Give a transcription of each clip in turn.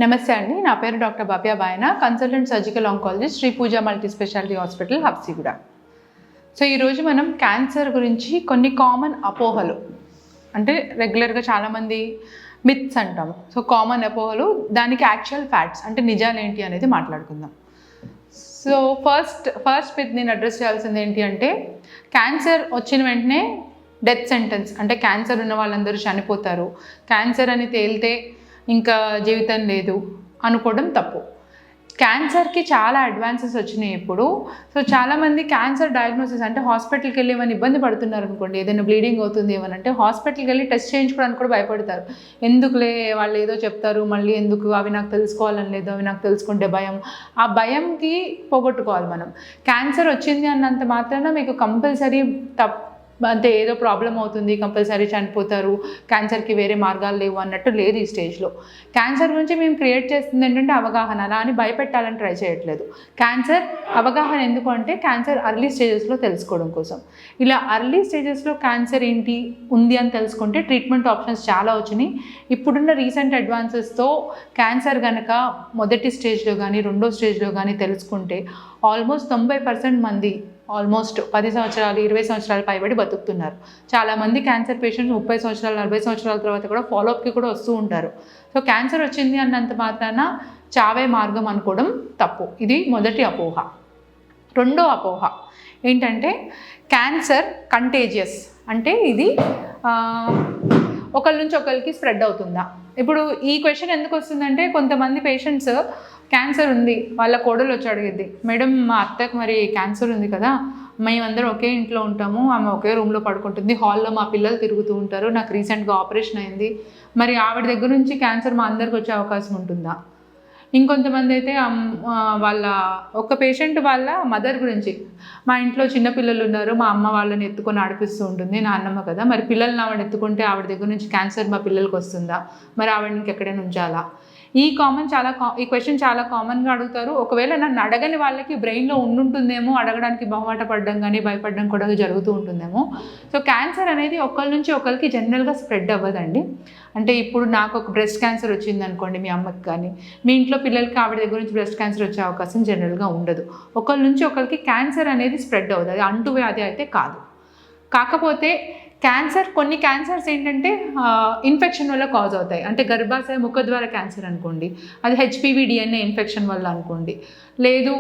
నమస్తే అండి, నా పేరు doctor Bhavya Bayana, consultant surgical oncologist, Sri Pooja multi speciality hospital, Habsiguda. So ఈరోజు మనం క్యాన్సర్ గురించి కొన్ని కామన్ అపోహలు, అంటే రెగ్యులర్గా చాలామంది మిత్స్ అంటాము. సో కామన్ అపోహలు, దానికి యాక్చువల్ ఫ్యాక్ట్స్ అంటే నిజాలు ఏంటి అనేది మాట్లాడుకుందాం. సో ఫస్ట్ మిత్ నేను అడ్రస్ చేయాల్సింది ఏంటి అంటే, క్యాన్సర్ వచ్చిన వెంటనే డెత్ సెంటెన్స్, అంటే క్యాన్సర్ ఉన్న వాళ్ళందరూ చనిపోతారు, క్యాన్సర్ అని తేలితే ఇంకా జీవితం లేదు అనుకోవడం తప్పు. క్యాన్సర్కి చాలా అడ్వాన్సెస్ వచ్చినాయి ఇప్పుడు. సో చాలామంది క్యాన్సర్ డయాగ్నోసిస్ అంటే హాస్పిటల్కి వెళ్ళి ఏమైనా ఇబ్బంది పడుతున్నారు అనుకోండి, ఏదైనా బ్లీడింగ్ అవుతుంది ఏమనంటే హాస్పిటల్కి వెళ్ళి టెస్ట్ చేయించుకోవడానికి కూడా భయపడతారు. ఎందుకులే వాళ్ళు ఏదో చెప్తారు, మళ్ళీ ఎందుకు, అవి నాకు తెలుసుకోవాలని లేదు, అవి నాకు తెలుసుకుంటే భయం. ఆ భయంకి పోగొట్టుకోవాలి మనం. క్యాన్సర్ వచ్చింది అన్నంత మాత్రాన మీకు కంపల్సరీ అంటే ఏదో ప్రాబ్లం అవుతుంది, కంపల్సరీ చనిపోతారు, క్యాన్సర్కి వేరే మార్గాలు లేవు అన్నట్టు లేదు ఈ స్టేజ్లో. క్యాన్సర్ గురించి మేము క్రియేట్ చేస్తుంది ఏంటంటే అవగాహన. అలా అని భయపెట్టాలని ట్రై చేయట్లేదు. క్యాన్సర్ అవగాహన ఎందుకు అంటే, క్యాన్సర్ అర్లీ స్టేజెస్లో తెలుసుకోవడం కోసం. ఇలా అర్లీ స్టేజెస్లో క్యాన్సర్ ఏంటి ఉంది అని తెలుసుకుంటే ట్రీట్మెంట్ ఆప్షన్స్ చాలా వచ్చినాయి. ఇప్పుడున్న రీసెంట్ అడ్వాన్సెస్తో క్యాన్సర్ కనుక మొదటి స్టేజ్లో కానీ రెండో స్టేజ్లో కానీ తెలుసుకుంటే ఆల్మోస్ట్ 90% మంది ఆల్మోస్ట్ 10 సంవత్సరాలు 20 సంవత్సరాలు పైబడి బతుకుతున్నారు. చాలామంది క్యాన్సర్ పేషెంట్స్ 30 సంవత్సరాలు 40 సంవత్సరాల తర్వాత కూడా ఫాలోఅప్కి కూడా వస్తూ ఉంటారు. సో క్యాన్సర్ వచ్చింది అన్నంత మాత్రాన చావే మార్గం అనుకోవడం తప్పు. ఇది మొదటి అపోహ. రెండో అపోహ ఏంటంటే, క్యాన్సర్ కంటేజియస్, అంటే ఇది ఒకరి నుంచి ఒకరికి స్ప్రెడ్ అవుతుందా. ఇప్పుడు ఈ క్వశ్చన్ ఎందుకు వస్తుందంటే, కొంతమంది పేషెంట్స్ క్యాన్సర్ ఉంది, వాళ్ళ కోడలు వచ్చి అడిగిద్ది, మేడం మా అత్తకు మరి క్యాన్సర్ ఉంది కదా, మేమందరం ఒకే ఇంట్లో ఉంటాము, ఆమె ఒకే రూమ్లో పడుకుంటుంది, హాల్లో మా పిల్లలు తిరుగుతూ ఉంటారు, నాకు రీసెంట్గా ఆపరేషన్ అయింది, మరి ఆవిడ దగ్గర నుంచి క్యాన్సర్ మా అందరికి వచ్చే అవకాశం ఉంటుందా. ఇంకొంతమంది అయితే వాళ్ళ ఒక పేషెంట్ వాళ్ళ మదర్ గురించి, మా ఇంట్లో చిన్నపిల్లలు ఉన్నారు, మా అమ్మ వాళ్ళని ఎత్తుకొని ఆడిపిస్తూ ఉంటుంది, నాన్నమ్మ కదా, మరి పిల్లల్ని ఆవిడ ఎత్తుకుంటే ఆవిడ దగ్గర నుంచి క్యాన్సర్ మా పిల్లలకి వస్తుందా, మరి ఆవిడని ఇంకెక్కడైనా ఉంచాలా. ఈ క్వశ్చన్ చాలా కామన్గా అడుగుతారు. ఒకవేళ నన్ను అడగని వాళ్ళకి బ్రెయిన్లో ఉండుంటుందేమో, అడగడానికి మొహమాట పడడం కానీ భయపడడం కూడా జరుగుతూ ఉంటుందేమో. సో క్యాన్సర్ అనేది ఒకరి నుంచి ఒకరికి జనరల్గా స్ప్రెడ్ అవ్వదండి. అంటే ఇప్పుడు నాకు ఒక బ్రెస్ట్ క్యాన్సర్ వచ్చింది అనుకోండి, మీ అమ్మకి కానీ, మీ ఇంట్లో పిల్లలకి ఆవిడ దగ్గర నుంచి బ్రెస్ట్ క్యాన్సర్ వచ్చే అవకాశం జనరల్గా ఉండదు. ఒకరి నుంచి ఒకరికి క్యాన్సర్ అనేది స్ప్రెడ్ అవ్వదు, అది అంటువ్యాధి అయితే కాదు. కాకపోతే కొన్ని క్యాన్సర్స్ ఏంటంటే ఇన్ఫెక్షన్ వల్ల కాజ్ అవుతాయి. అంటే గర్భాశయ ముఖద్వార క్యాన్సర్ అనుకోండి, అది హెచ్పివి DNA ఇన్ఫెక్షన్ వల్ల అనుకోండి, లేదు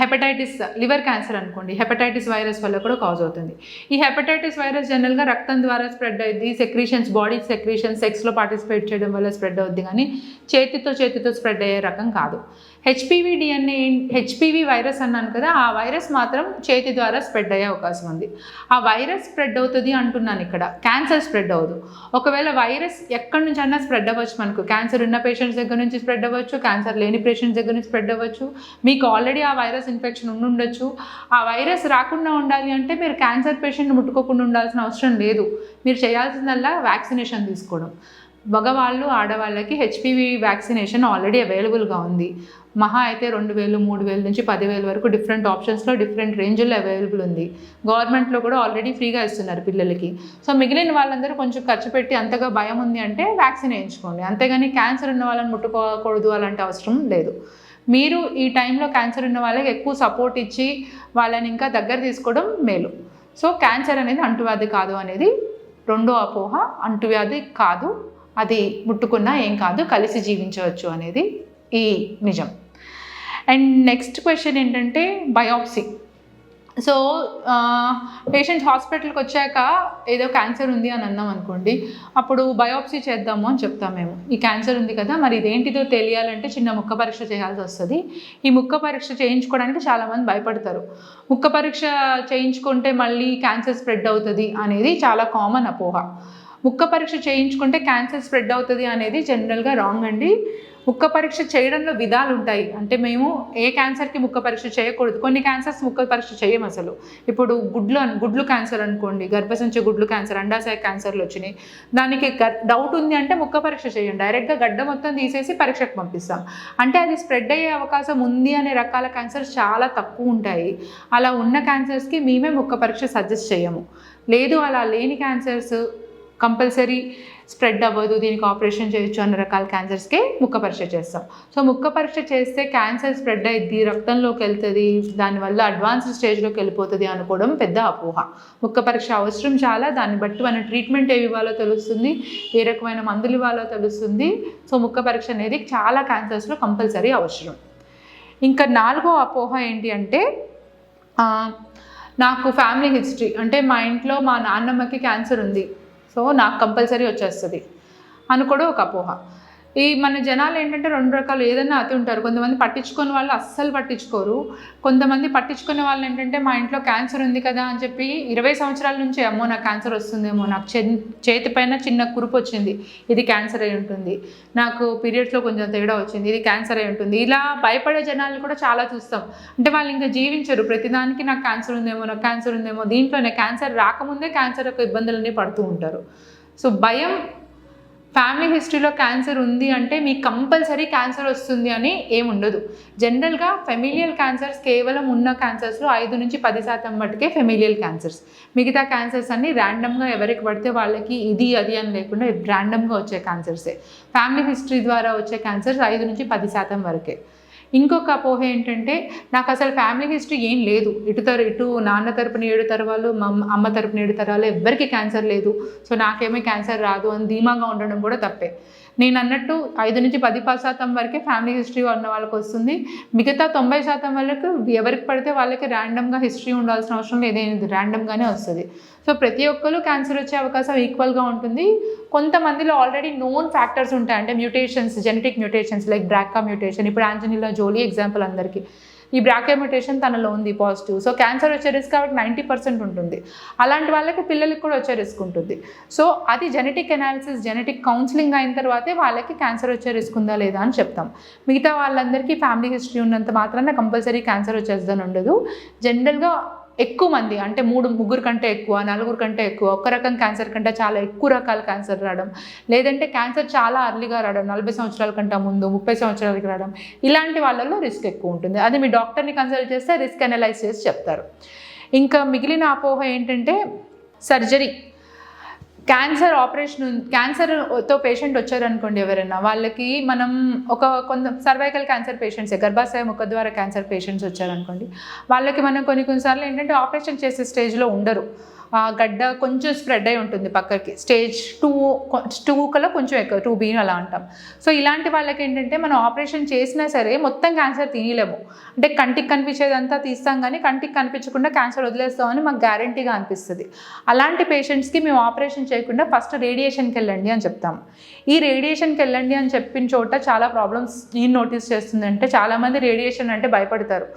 హెపటైటిస్ లివర్ క్యాన్సర్ అనుకోండి, హెపటైటిస్ వైరస్ వల్ల కూడా కాజ్ అవుతుంది. ఈ హెపటైటిస్ వైరస్ జనరల్గా రక్తం ద్వారా స్ప్రెడ్ అయ్యింది, సెక్రీషన్స్, బాడీ సెక్రీషన్స్, సెక్స్లో పార్టిసిపేట్ చేయడం వల్ల స్ప్రెడ్ అవుద్ది, కానీ చేతితో స్ప్రెడ్ అయ్యే రకం కాదు. హెచ్పివి వైరస్ అన్నాను కదా, ఆ వైరస్ మాత్రం చేతి ద్వారా స్ప్రెడ్ అయ్యే అవకాశం ఉంది. ఆ వైరస్ స్ప్రెడ్ అవుతుంది అంటున్నాను, ఇక్కడ క్యాన్సర్ స్ప్రెడ్ అవ్వదు. ఒకవేళ వైరస్ ఎక్కడి నుంచి అన్నా స్ప్రెడ్ అవ్వచ్చు. మనకు క్యాన్సర్ ఉన్న పేషెంట్స్ దగ్గర నుంచి స్ప్రెడ్ అవ్వచ్చు, క్యాన్సర్ లేని పేషెంట్స్ దగ్గర నుంచి స్ప్రెడ్ అవ్వచ్చు. మీకు ఆల్రెడీ ఆ వైరస్ ఇన్ఫెక్షన్ ఉండొచ్చు. ఆ వైరస్ రాకుండా ఉండాలి అంటే మీరు క్యాన్సర్ పేషెంట్ని ముట్టుకోకుండా ఉండాల్సిన అవసరం లేదు. మీరు చేయాల్సిందల్లా వ్యాక్సినేషన్ తీసుకోవడం. మగవాళ్ళు ఆడవాళ్ళకి హెచ్పివి వ్యాక్సినేషన్ ఆల్రెడీ అవైలబుల్గా ఉంది. మహా అయితే 2000, 3000 నుంచి 10,000 వరకు డిఫరెంట్ ఆప్షన్స్లో డిఫరెంట్ రేంజ్లో అవైలబుల్ ఉంది. గవర్నమెంట్లో కూడా ఆల్రెడీ ఫ్రీగా ఇస్తున్నారు పిల్లలకి. సో మిగిలిన వాళ్ళందరూ కొంచెం ఖర్చు పెట్టి అంతగా భయం ఉంది అంటే వ్యాక్సిన్ వేయించుకోండి. అంతేగాని క్యాన్సర్ ఉన్న వాళ్ళని ముట్టుకోకూడదు అలాంటి అవసరం లేదు. మీరు ఈ టైంలో క్యాన్సర్ ఉన్న వాళ్ళకి ఎక్కువ సపోర్ట్ ఇచ్చి వాళ్ళని ఇంకా దగ్గర తీసుకోవడం మేలు. సో క్యాన్సర్ అనేది అంటువ్యాధి కాదు అనేది రెండో అపోహ. అంటువ్యాధి కాదు, అది ముట్టుకున్నా ఏం కాదు, కలిసి జీవించవచ్చు అనేది ఈ నిజం. అండ్ నెక్స్ట్ క్వశ్చన్ ఏంటంటే బయాప్సీ. సో పేషెంట్ హాస్పిటల్కి వచ్చాక ఏదో క్యాన్సర్ ఉంది అని అన్నాం అనుకోండి, అప్పుడు బయాప్సీ చేద్దాము అని చెప్తాం మేము. ఈ క్యాన్సర్ ఉంది కదా, మరి ఇదేంటిదో తెలియాలంటే చిన్న ముక్క పరీక్ష చేయాల్సి వస్తుంది. ఈ ముక్క పరీక్ష చేయించుకోవడానికి చాలామంది భయపడతారు. ముక్క పరీక్ష చేయించుకుంటే మళ్ళీ క్యాన్సర్ స్ప్రెడ్ అవుతుంది అనేది చాలా కామన్ అపోహ. ముక్క పరీక్ష చేయించుకుంటే క్యాన్సర్ స్ప్రెడ్ అవుతుంది అనేది జనరల్గా రాంగ్ అండి. ముక్క పరీక్ష చేయడంలో విధాలు ఉంటాయి. అంటే మేము ఏ క్యాన్సర్కి ముక్క పరీక్ష చేయకూడదు, కొన్ని క్యాన్సర్స్ ముక్క పరీక్ష చేయం అసలు. ఇప్పుడు గుడ్లు క్యాన్సర్ అనుకోండి, గర్భసంచి గుడ్లు క్యాన్సర్, అండాశయ క్యాన్సర్లు వచ్చినాయి, దానికి డౌట్ ఉంది అంటే ముక్క పరీక్ష చేయం, డైరెక్ట్గా గడ్డ మొత్తం తీసేసి పరీక్షకు పంపిస్తాం. అంటే అది స్ప్రెడ్ అయ్యే అవకాశం ఉంది అనే రకాల క్యాన్సర్స్ చాలా తక్కువ ఉంటాయి. అలా ఉన్న క్యాన్సర్స్కి మేమే ముక్క పరీక్ష సజెస్ట్ చేయము. లేదు అలా లేని క్యాన్సర్స్ కంపల్సరీ స్ప్రెడ్ అవ్వదు, దీనికి ఆపరేషన్ చేయొచ్చు అన్న రకాల క్యాన్సర్స్కే ముక్క పరీక్ష చేస్తాం. సో ముక్క పరీక్ష చేస్తే క్యాన్సర్ స్ప్రెడ్ అయ్యిద్ది, రక్తంలోకి వెళ్తుంది, దానివల్ల అడ్వాన్స్డ్ స్టేజ్లోకి వెళ్ళిపోతుంది అనుకోవడం పెద్ద అపోహ. ముక్క పరీక్ష అవసరం చాలా, దాన్ని బట్టి మనం ట్రీట్మెంట్ ఏవి ఇవ్వాలో తెలుస్తుంది, ఏ రకమైన మందులు ఇవ్వాలో తెలుస్తుంది. సో ముక్క పరీక్ష అనేది చాలా క్యాన్సర్స్లో కంపల్సరీ అవసరం. ఇంకా 4వ అపోహ ఏంటి అంటే నాకు ఫ్యామిలీ హిస్టరీ, అంటే మా ఇంట్లో మా నాన్నమ్మకి క్యాన్సర్ ఉంది, సో నాకు కంపల్సరీ వచ్చేస్తుంది అనుకోవడం ఒక అపోహ. ఈ మన జనాలు ఏంటంటే 2 రకాలు ఏదైనా అతి ఉంటారు. కొంతమంది పట్టించుకునే వాళ్ళు అస్సలు పట్టించుకోరు, కొంతమంది పట్టించుకునే వాళ్ళు ఏంటంటే మా ఇంట్లో క్యాన్సర్ ఉంది కదా అని చెప్పి 20 సంవత్సరాల నుంచి అమ్మో నాకు క్యాన్సర్ వస్తుందేమో, నాకు చేతి పైన చిన్న కురుపు వచ్చింది, ఇది క్యాన్సర్ అయి ఉంటుంది, నాకు పీరియడ్స్లో కొంచెం తేడా వచ్చింది, ఇది క్యాన్సర్ అయి ఉంటుంది, ఇలా భయపడే జనాలు కూడా చాలా చూస్తాం. అంటే వాళ్ళు ఇంకా జీవించరు, ప్రతిదానికి నాకు క్యాన్సర్ ఉందేమో, నాకు క్యాన్సర్ ఉందేమో, దీంట్లోనే క్యాన్సర్ రాకముందే క్యాన్సర్ యొక్క ఇబ్బందులన్నీ పడుతూ ఉంటారు. సో భయం, ఫ్యామిలీ హిస్టరీలో క్యాన్సర్ ఉంది అంటే మీకు కంపల్సరీ క్యాన్సర్ వస్తుంది అని ఏముండదు. జనరల్గా ఫెమిలియల్ క్యాన్సర్స్ కేవలం ఉన్న క్యాన్సర్స్లో 5 నుంచి 10% మటుకే ఫెమిలియల్ క్యాన్సర్స్. మిగతా క్యాన్సర్స్ అన్నీ ర్యాండమ్గా ఎవరికి పడితే వాళ్ళకి ఇది అది అని లేకుండా ర్యాండమ్గా వచ్చే క్యాన్సర్సే. ఫ్యామిలీ హిస్టరీ ద్వారా వచ్చే క్యాన్సర్స్ 5 నుంచి 10% వరకే. ఇంకొక అపోహ ఏంటంటే నాకు అసలు ఫ్యామిలీ హిస్టరీ ఏం లేదు, ఇటు నాన్న తరపున 7 తరాలు, అమ్మ తరపున 7 తరాలు ఎవరికి క్యాన్సర్ లేదు, సో నాకేమీ క్యాన్సర్ రాదు అని ధీమాగా ఉండడం కూడా తప్పే. నేను అన్నట్టు 5 నుంచి 10% వరకే ఫ్యామిలీ హిస్టరీ ఉన్న వాళ్ళకి వస్తుంది, మిగతా 90% వరకు ఎవరికి పడితే వాళ్ళకి ర్యాండమ్గా హిస్టరీ ఉండాల్సిన అవసరం లేదేది, ర్యాండమ్గానే వస్తుంది. సో ప్రతి ఒక్కరు క్యాన్సర్ వచ్చే అవకాశం ఈక్వల్గా ఉంటుంది. కొంతమందిలో ఆల్రెడీ నోన్ ఫ్యాక్టర్స్ ఉంటాయి, అంటే mutations, genetic mutations like BRCA mutation, ఇప్పుడు ఆంజెలినా జోలీ ఎగ్జాంపుల్ అందరికీ, ఈ బ్రాకా మ్యూటేషన్ తనలో ఉంది పాజిటివ్, సో క్యాన్సర్ వచ్చే రిస్క్ కాబట్టి 90% ఉంటుంది. అలాంటి వాళ్ళకి పిల్లలకి కూడా వచ్చే రిస్క్ ఉంటుంది. సో అది జెనెటిక్ అనాలిసిస్, జెనెటిక్ కౌన్సిలింగ్ అయిన తర్వాతే వాళ్ళకి క్యాన్సర్ వచ్చే రిస్క్ ఉందా లేదా అని చెప్తాం. మిగతా వాళ్ళందరికీ ఫ్యామిలీ హిస్టరీ ఉన్నంత మాత్రాన కంపల్సరీ క్యాన్సర్ వచ్చేస్తుందని ఉండదు. జనరల్గా ఎక్కువ మంది, అంటే 3-4 కంటే ఎక్కువ, 4 కంటే ఎక్కువ, ఒక్క రకం క్యాన్సర్ కంటే చాలా ఎక్కువ రకాల క్యాన్సర్ రావడం, లేదంటే క్యాన్సర్ చాలా అర్లీగా రావడం, 40 సంవత్సరాల కంటే ముందు 30 సంవత్సరాలకి రావడం, ఇలాంటి వాళ్ళల్లో రిస్క్ ఎక్కువ ఉంటుంది. అది మీ డాక్టర్ని కన్సల్ట్ చేస్తే రిస్క్ అనలైజ్ చేసి చెప్తారు. ఇంకా మిగిలిన అపోహ ఏంటంటే సర్జరీ, క్యాన్సర్తో పేషెంట్ వచ్చారనుకోండి ఎవరైనా, వాళ్ళకి మనం కొంత సర్వైకల్ క్యాన్సర్ పేషెంట్సే, గర్భాశయ ముఖద్వార క్యాన్సర్ పేషెంట్స్ వచ్చారనుకోండి, వాళ్ళకి మనం కొన్నిసార్లు ఏంటంటే ఆపరేషన్ చేసే స్టేజ్లో ఉండరు, గడ్డ కొంచెం స్ప్రెడ్ అయి ఉంటుంది పక్కకి, స్టేజ్ 2 కల్లా కొంచెం ఎక్కువ 2B అలా అంటాం. సో ఇలాంటి వాళ్ళకి ఏంటంటే మనం ఆపరేషన్ చేసినా సరే మొత్తం క్యాన్సర్ తీయలేము, అంటే కంటికి కనిపించేదంతా తీస్తాం కానీ కంటికి కనిపించకుండా క్యాన్సర్ వదిలేస్తామని మాకు గ్యారంటీగా అనిపిస్తుంది. అలాంటి పేషెంట్స్కి మేము ఆపరేషన్ చేయకుండా ఫస్ట్ రేడియేషన్కి వెళ్ళండి అని చెప్తాం. ఈ రేడియేషన్కి వెళ్ళండి అని చెప్పిన చోట చాలా ప్రాబ్లమ్స్ నేను నోటీస్ చేస్తుందంటే, చాలామంది రేడియేషన్ అంటే భయపడతారు.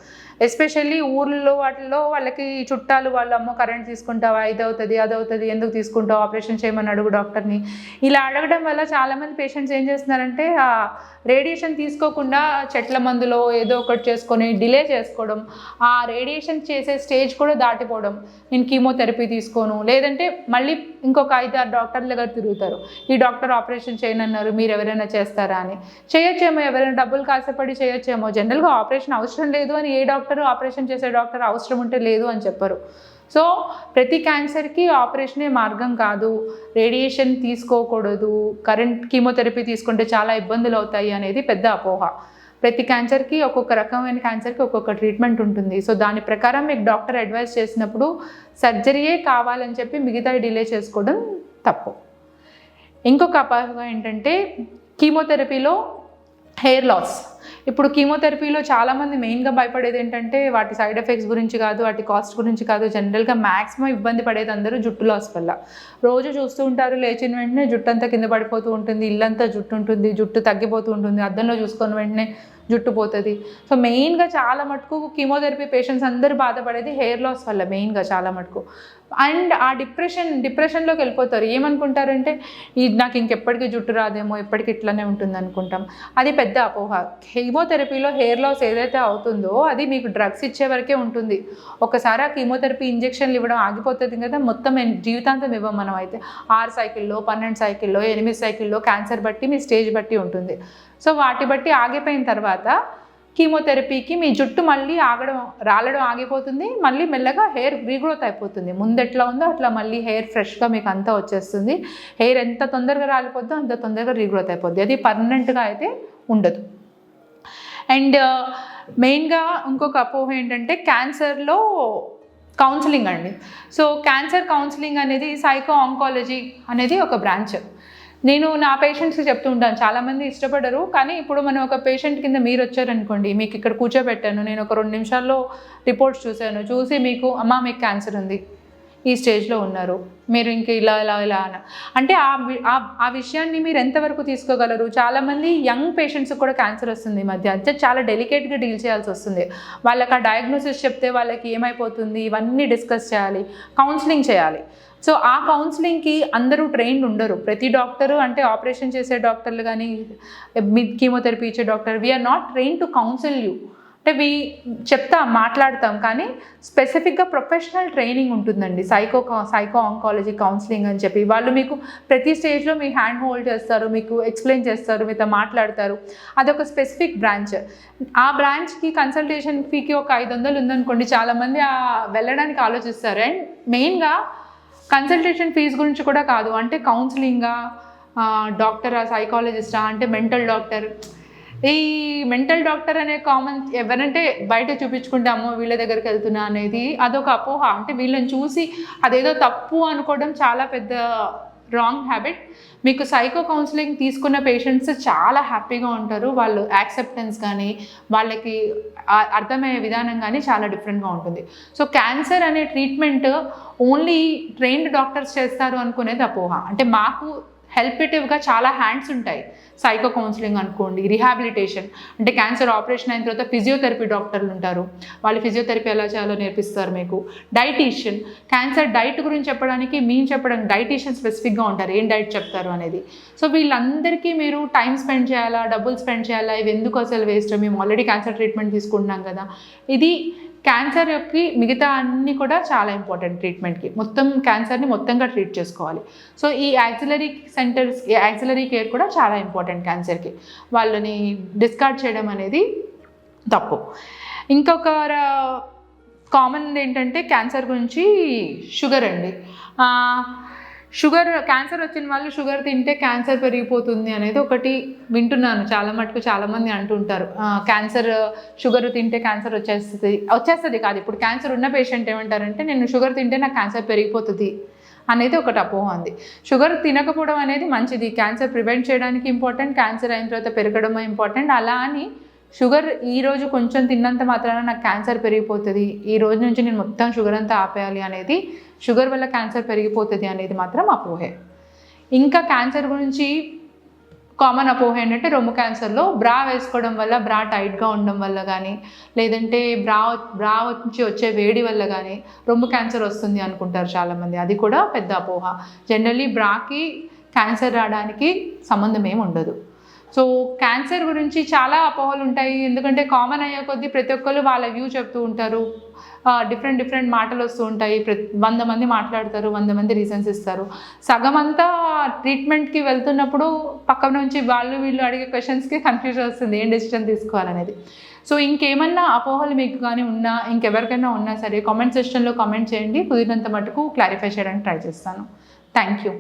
ఎస్పెషల్లీ ఊర్లో వాటిల్లో వాళ్ళకి చుట్టాలు వాళ్ళు అమ్మో కరెంట్ తీసుకుంటావా, ఇది అవుతుంది అది అవుతుంది, ఎందుకు తీసుకుంటావు, ఆపరేషన్ చేయమని అడుగు డాక్టర్ని, ఇలా అడగడం వల్ల చాలామంది పేషెంట్స్ ఏం చేస్తున్నారంటే ఆ రేడియేషన్ తీసుకోకుండా చెట్ల మందులో ఏదో ఒకటి చేసుకొని డిలే చేసుకోవడం, ఆ రేడియేషన్ చేసే స్టేజ్ కూడా దాటిపోవడం, నేను కీమోథెరపీ తీసుకోను, లేదంటే మళ్ళీ ఇంకొక 5-6 డాక్టర్ల దగ్గర తిరుగుతారు, ఈ డాక్టర్ ఆపరేషన్ చేయనన్నారు మీరు ఎవరైనా చేస్తారా అని. చేయొచ్చేమో, ఎవరైనా డబ్బులు కాసేపడి చేయొచ్చేమో, జనరల్గా ఆపరేషన్ అవసరం లేదు అని ఏ డాక్టర్, ఆపరేషన్ చేసే డాక్టర్ అవసరం ఉంటే లేదు అని చెప్పరు. సో ప్రతి క్యాన్సర్కి ఆపరేషనే మార్గం కాదు, రేడియేషన్ తీసుకోకూడదు, కీమోథెరపీ తీసుకుంటే చాలా ఇబ్బందులు అవుతాయి అనేది పెద్ద అపోహ. ప్రతి క్యాన్సర్కి ఒక్కొక్క రకమైన క్యాన్సర్కి ఒక్కొక్క ట్రీట్మెంట్ ఉంటుంది. సో దాని ప్రకారం మీకు డాక్టర్ అడ్వైస్ చేసినప్పుడు సర్జరీయే కావాలని చెప్పి మిగతా డిలే చేసుకోవడం తప్పు. ఇంకొక అపోహ ఏంటంటే కీమోథెరపీలో హెయిర్ లాస్. ఇప్పుడు కీమోథెరపీలో చాలామంది మెయిన్గా భయపడేది ఏంటంటే వాటి సైడ్ ఎఫెక్ట్స్ గురించి కాదు, వాటి కాస్ట్ గురించి కాదు, జనరల్గా మ్యాక్సిమం ఇబ్బంది పడేది అందరూ జుట్టు లాస్ వల్ల. రోజు చూస్తూ ఉంటారు, లేచిన వెంటనే జుట్టు అంతా కింద పడిపోతూ ఉంటుంది, ఇల్లంతా జుట్టు ఉంటుంది, జుట్టు తగ్గిపోతూ ఉంటుంది, అద్దంలో చూసుకొని వెంటనే జుట్టు పోతుంది. సో మెయిన్గా చాలా మటుకు కీమోథెరపీ పేషెంట్స్ అందరూ బాధపడేది హెయిర్ లాస్ వల్ల మెయిన్గా చాలా మటుకు. అండ్ ఆ డిప్రెషన్లోకి వెళ్ళిపోతారు. ఏమనుకుంటారంటే నాకు ఇంకెప్పటికీ జుట్టు రాదేమో, ఎప్పటికీ ఇట్లానే ఉంటుంది అనుకుంటాం. అది పెద్ద అపోహ. కీమోథెరపీలో హెయిర్ లాస్ ఏదైతే అవుతుందో అది మీకు డ్రగ్స్ ఇచ్చే వరకే ఉంటుంది. ఒకసారి ఆ కీమోథెరపీ ఇంజెక్షన్లు ఇవ్వడం ఆగిపోతుంది కదా, మొత్తం జీవితాంతం ఇవ్వం మనం. అయితే 6 సైకిల్లో, 12 సైకిల్లో, 8 సైకిల్లో క్యాన్సర్ బట్టి మీ స్టేజ్ బట్టి ఉంటుంది. సో వాటి బట్టి ఆగిపోయిన తర్వాత కీమోథెరపీకి మీ జుట్టు మళ్ళీ రాలడం ఆగిపోతుంది, మళ్ళీ మెల్లగా హెయిర్ రీగ్రోత్ అయిపోతుంది. ముందు ఎట్లా ఉందో అట్లా మళ్ళీ హెయిర్ ఫ్రెష్గా మీకు అంతా వచ్చేస్తుంది. హెయిర్ ఎంత తొందరగా రాలిపోద్దో అంత తొందరగా రీగ్రోత్ అయిపోద్ది. అది పర్మనెంట్గా అయితే ఉండదు. అండ్ మెయిన్గా ఇంకొక అపోహ ఏంటంటే క్యాన్సర్లో కౌన్సిలింగ్ అండి. సో క్యాన్సర్ కౌన్సిలింగ్ అనేది సైకో ఆంకాలజీ అనేది ఒక బ్రాంచ్. నేను నా పేషెంట్స్కి చెప్తూ ఉంటాను, చాలామంది ఇష్టపడరు, కానీ ఇప్పుడు మనం ఒక పేషెంట్ కింద మీరు వచ్చారనుకోండి, మీకు ఇక్కడ కూర్చోబెట్టాను, నేను ఒక 2 నిమిషాల్లో రిపోర్ట్స్ చూసి మీకు అమ్మా మీకు క్యాన్సర్ ఉంది, ఈ స్టేజ్లో ఉన్నారు, మీరు ఇంక ఇలా అంటే ఆ విషయాన్ని మీరు ఎంతవరకు తీసుకోగలరు. చాలామంది యంగ్ పేషెంట్స్కి కూడా క్యాన్సర్ వస్తుంది ఈ మధ్య, అంటే చాలా డెలికేట్గా డీల్ చేయాల్సి వస్తుంది. వాళ్ళకి ఆ డయాగ్నోసిస్ చెప్తే వాళ్ళకి ఏమైపోతుంది ఇవన్నీ డిస్కస్ చేయాలి, కౌన్సిలింగ్ చేయాలి. సో ఆ కౌన్సిలింగ్కి అందరూ ట్రైన్డ్ ఉండరు. ప్రతి డాక్టరు అంటే ఆపరేషన్ చేసే డాక్టర్లు కానీ కీమోథెరపీ ఇచ్చే doctor we are not train to counsel you. అంటే మాట్లాడతాం, కానీ స్పెసిఫిక్గా ప్రొఫెషనల్ ట్రైనింగ్ ఉంటుందండి. సైకో ఆంకాలజీ కౌన్సిలింగ్ అని చెప్పి వాళ్ళు మీకు ప్రతి స్టేజ్లో మీ హ్యాండ్ హోల్డ్ చేస్తారు, మీకు ఎక్స్ప్లెయిన్ చేస్తారు, మీతో మాట్లాడతారు. అదొక స్పెసిఫిక్ బ్రాంచ్. ఆ బ్రాంచ్కి కన్సల్టేషన్ ఫీకి ఒక 500 ఉందనుకోండి, చాలామంది వెళ్ళడానికి ఆలోచిస్తారు. అండ్ మెయిన్గా కన్సల్టేషన్ ఫీజు గురించి కూడా కాదు, అంటే కౌన్సిలింగా, డాక్టరా, సైకాలజిస్టా, అంటే మెంటల్ డాక్టర్. ఈ మెంటల్ డాక్టర్ అనే కామన్ ఎవరంటే బయట చూపించుకుంటామో వీళ్ళ దగ్గరికి వెళ్తున్నా అనేది అదొక అపోహ. అంటే వీళ్ళని చూసి అదేదో తప్పు అనుకోవడం చాలా పెద్ద రాంగ్ హ్యాబిట్. మీకు సైకో కౌన్సిలింగ్ తీసుకున్న పేషెంట్స్ చాలా హ్యాపీగా ఉంటారు. వాళ్ళు యాక్సెప్టెన్స్ కానీ వాళ్ళకి అర్థమయ్యే విధానం కానీ చాలా డిఫరెంట్గా ఉంటుంది. సో క్యాన్సర్ అనే ట్రీట్మెంట్ ఓన్లీ ట్రైన్డ్ డాక్టర్స్ చేస్తారు అనుకునేది అపోహ. అంటే మాకు హెల్పేటివ్గా చాలా హ్యాండ్స్ ఉంటాయి. సైకో కౌన్సిలింగ్ అనుకోండి, రిహాబిలిటేషన్ అంటే క్యాన్సర్ ఆపరేషన్ అయిన తర్వాత ఫిజియోథెరపీ డాక్టర్లు ఉంటారు, వాళ్ళు ఫిజియోథెరపీ ఎలా చేయాలో నేర్పిస్తారు మీకు. డైటీషియన్, క్యాన్సర్ డైట్ గురించి చెప్పడానికి డైటీషియన్ స్పెసిఫిక్గా ఉంటారు, ఏం డైట్ చెప్తారు అనేది. సో వీళ్ళందరికీ మీరు టైం స్పెండ్ చేయాలా, డబ్బులు స్పెండ్ చేయాలా, ఇవి ఎందుకు అసలు వేస్ట్, మేము ఆల్రెడీ క్యాన్సర్ ట్రీట్మెంట్ తీసుకుంటున్నాం కదా. ఇది క్యాన్సర్ యొక్క మిగతా అన్నీ కూడా చాలా ఇంపార్టెంట్ ట్రీట్మెంట్కి. మొత్తం క్యాన్సర్ని మొత్తంగా ట్రీట్ చేసుకోవాలి. సో ఈ యాక్సిలరీ కేర్ కూడా చాలా ఇంపార్టెంట్ క్యాన్సర్కి. వాళ్ళని డిస్కార్డ్ చేయడం అనేది తప్పు. ఇంకొక కామన్ ఏంటంటే క్యాన్సర్ గురించి షుగర్ అండి. క్యాన్సర్ వచ్చిన వాళ్ళు షుగర్ తింటే క్యాన్సర్ పెరిగిపోతుంది అనేది ఒకటి వింటున్నాను. చాలామంది అంటుంటారు షుగర్ తింటే క్యాన్సర్ వచ్చేస్తుంది కాదు. ఇప్పుడు క్యాన్సర్ ఉన్న పేషెంట్ ఏమంటారంటే నేను షుగర్ తింటే నాకు క్యాన్సర్ పెరిగిపోతుంది అనేది ఒకటి అపోహ ఉంది. షుగర్ తినకపోవడం అనేది మంచిది, క్యాన్సర్ ప్రివెంట్ చేయడానికి ఇంపార్టెంట్, క్యాన్సర్ అయిన తర్వాత పెరగడం ఇంపార్టెంట్. అలా అని షుగర్ ఈరోజు కొంచెం తిన్నంత మాత్రాన నాకు క్యాన్సర్ పెరిగిపోతుంది, ఈ రోజు నుంచి నేను మొత్తం షుగర్ అంతా ఆపేయాలి అనేది, షుగర్ వల్ల క్యాన్సర్ పెరిగిపోతుంది అనేది మాత్రం అపోహే. ఇంకా క్యాన్సర్ గురించి కామన్ అపోహ ఏంటంటే రొమ్ము క్యాన్సర్లో బ్రా వేసుకోవడం వల్ల, బ్రా టైట్గా ఉండడం వల్ల కానీ, లేదంటే బ్రా నుంచి వచ్చే వేడి వల్ల కానీ రొమ్ము క్యాన్సర్ వస్తుంది అనుకుంటారు చాలామంది. అది కూడా పెద్ద అపోహ. జనరల్లీ బ్రాకి క్యాన్సర్ రావడానికి సంబంధం ఏమి ఉండదు. సో క్యాన్సర్ గురించి చాలా అపోహలు ఉంటాయి, ఎందుకంటే కామన్ అయ్యే కొద్దీ ప్రతి ఒక్కరు వాళ్ళ వ్యూ చెప్తూ ఉంటారు, డిఫరెంట్ మాటలు వస్తూ ఉంటాయి. 100 మంది మాట్లాడతారు, 100 మంది రీజన్స్ ఇస్తారు. సగం అంతా ట్రీట్మెంట్కి వెళ్తున్నప్పుడు పక్క నుంచి వీళ్ళు అడిగే క్వశ్చన్స్కి కన్ఫ్యూజన్ వస్తుంది, ఏం డెసిషన్ తీసుకోవాలనేది. సో ఇంకేమన్నా అపోహలు మీకు కానీ ఉన్నా, ఇంకెవరికైనా ఉన్నా సరే కామెంట్ సెక్షన్లో కామెంట్ చేయండి, కుదిరినంత మటుకు క్లారిఫై చేయడానికి ట్రై చేస్తాను. Thank you.